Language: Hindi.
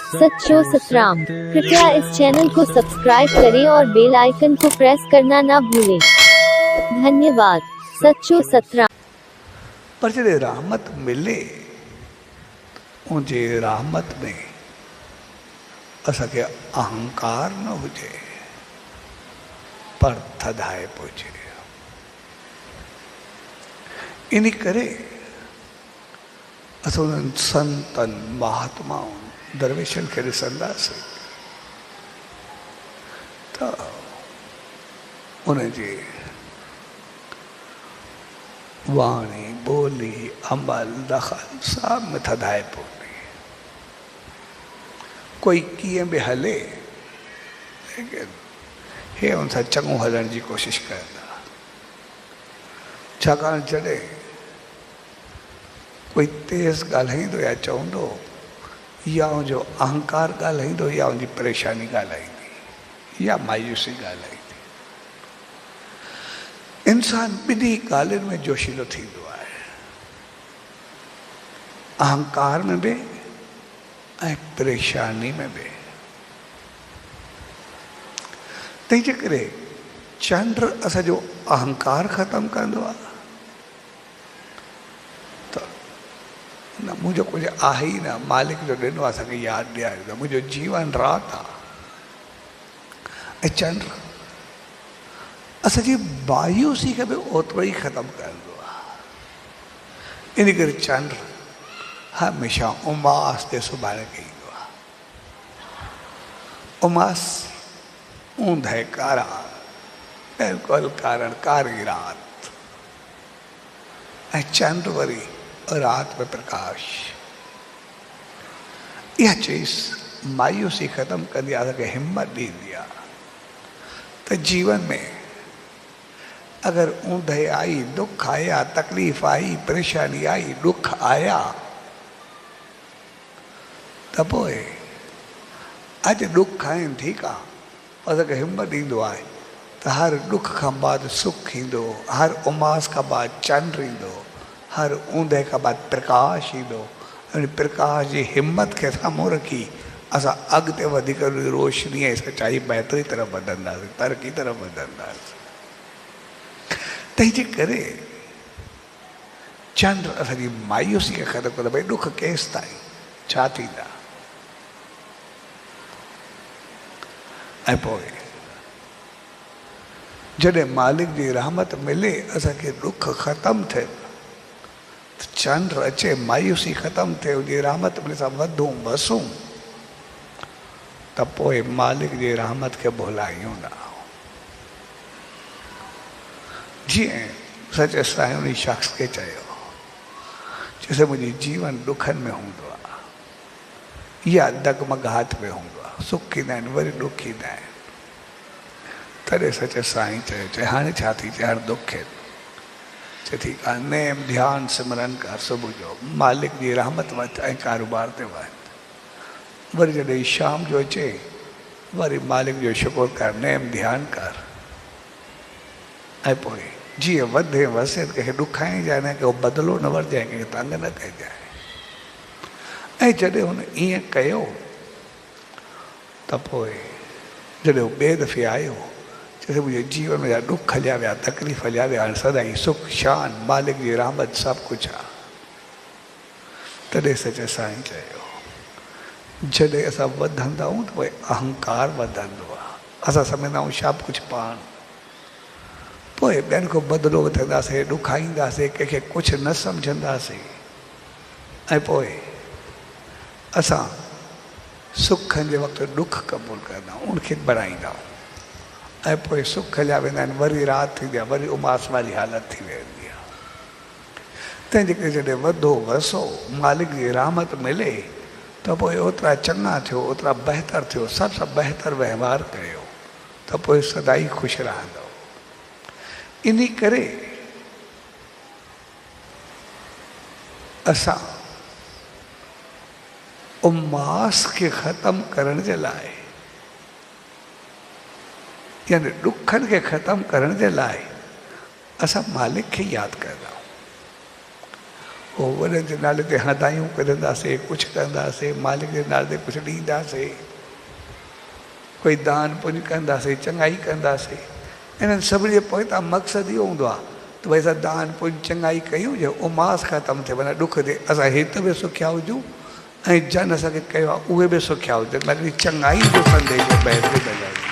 सच्चो सतराम। कृपया इस चैनल को सब्सक्राइब करें और बेल आइकन को प्रेस करना ना भूलें। धन्यवाद। सच्चो सतराम। पर जॾहिं रहमत मिले उनजे रहमत में असांखे अहंकार न हुजे पर थधाइप हुजे। इन करे असां उन्हनि संतनि महात्माउनि दरवेशनि खे ॾिसंदासीं त उनजी वाणी बोली अमल दखल सब में थधाइप हूंदी। कोई कीअं बि हले लेकिन हे उन सां चङो हलण जी कोशिश कंदा। छाकाणि जॾहिं कोई तेज़ ॻाल्हाईंदो या चवंदो या उनजो अहंकार ॻाल्हाईंदो या उनजी परेशानी ॻाल्हाईंदी या मायूसी ॻाल्हाईंदी। इंसान ॿिन्ही ॻाल्हियुनि में जोशीलो थींदो आहे, अहंकार में बि ऐं परेशानी में बि। तंहिंजे करे चंड असांजो अहंकार ख़तमु कंदो आहे त न मुंहिंजो कुझु आहे ई न, मालिक जो ॾिनो आहे असांखे यादि ॾियारे त मुंहिंजो जीवन राति आहे। ऐं चंड असांजी मायूसी खे बि ओतिरो ई ख़तमु कंदो आहे। इन करे चंड हमेशह उमास ते सुभाणे ईंदो आहे। उमास ऊंधे कारा बिल्कुलु कारण कारी राति ऐं चंड वरी राति में प्रकाश। इहा चीज़ मायूसी ख़तमु कंदी आहे, असांखे हिमत ॾींदी आहे त जीवन में अगर ऊंधे आई, दुख आया, तकलीफ़ आई, परेशानी आई, दुख आया त पोइ अॼु दुख आहिनि ठीकु आहे, असांखे हिमत ॾींदो आहे त हर दुख खां बाद सुख ईंदो, हर उमास खां बाद चंड ईंदो, हर ऊंधे खां बाद प्रकाश ईंदो। उन प्रकाश जी हिमत खे साम्हूं रखी असां अॻिते वधीक रोशनी ऐं सचाई बहितरी तरफ़ वधंदासीं, तरक़ी तरफ़ वधंदासीं। तंहिंजे करे चंड असांजी मायूसी खे ख़तमु कंदो। भई दुख केसि ताईं, छा थींदा। ऐं पोइ जॾहिं मालिक जी रहमत मिले असांखे दुख ख़तमु थिए, चंड अचे, मायूसी ख़तमु थिए, उनजी रहमत में असां वधूं वसूं त पोइ मालिक जी रहमत खे भुलायूं न। जीअं सचे साईं उन शख़्स खे चयो, जैसे मुंहिंजी जीवन दुखनि में हूंदो आहे या दगमगाहट में हूंदो आहे, सुख ईंदा आहिनि वरी दुख ईंदा आहिनि। तॾहिं सचे साईं चयो हाणे छा थी चए, हाणे दुख खे चए ठीकु आहे, नेम ध्यानु सिमरन कर सुबुह जो, मालिक जी रहमत वटि ऐं कारोबार ते वञ। वरी जॾहिं शाम जो अचे वरी मालिक जो शुक्र कर, नेम ध्यानु कर। ऐं पोइ जीअं वधे वसे कंहिंखे ॾुखाए जाए न, कंहिं बदिलो न वठिजांइ, कंहिंखे तंग न कजांइ। ऐं जॾहिं हुन ईअं कयो त पोइ जॾहिं हू ॿिए दफ़े आयो, चए मुंहिंजे जीवन में जा ॾुख हलिया विया, तकलीफ़ हलिया विया, हाणे सदाईं सुख शान मालिक जी रहमत सभु कुझु आहे। तॾहिं सचे साईं चयो जॾहिं असां वधंदा आहियूं त पोइ अहंकार वधंदो आहे, असां सम्झंदा आहियूं सभु कुझु पाण, पोइ ॿियनि खां बदिलो वठंदासीं, ॾुखाईंदासीं, कंहिंखे कुझु न सम्झंदासीं। ऐं पोइ असां सुखनि जे वक़्तु दुख क़बूल कंदा आहियूं, उनखे बढ़ाईंदा आहियूं। ऐं पोइ सुख हलिया वेंदा आहिनि, वरी राति थींदी आहे, वरी उमास वारी हालत थी वेंदी आहे। तंहिंजे करे जॾहिं वधो वसो मालिक जी रहमत मिले त पोइ ओतिरा चङा थियो, ओतिरा बहितर थियो, सभ सां बहितर वहिंवार कयो त पोइ सदाई ख़ुशि रहंदो। इन करे असां उमास खे ख़तमु करण जे लाइ, यानी ॾुखनि खे ख़तमु करण जे लाइ असां मालिक खे यादि कंदा आहियूं। पोइ वॾनि जे नाले ते हदायूं कढंदासीं, कुझु कंदासीं, मालिक जे नाले ते कुझु ॾींदासीं, कोई दान पुञ कंदासीं, चङाई कंदासीं। इन्हनि सभिनी जे पोइतां मक़सदु इहो हूंदो आहे त भई असां दान पुञ चङाई कयूं जो उमास ख़तमु थिए, माना ॾुख थिए, असां हित बि सुखिया हुजूं ऐं जन असांखे कयो आहे उहे बि सुखिया हुजनि। माना चङाई जो संदेश ॿाहिरि ॾिनल आहे।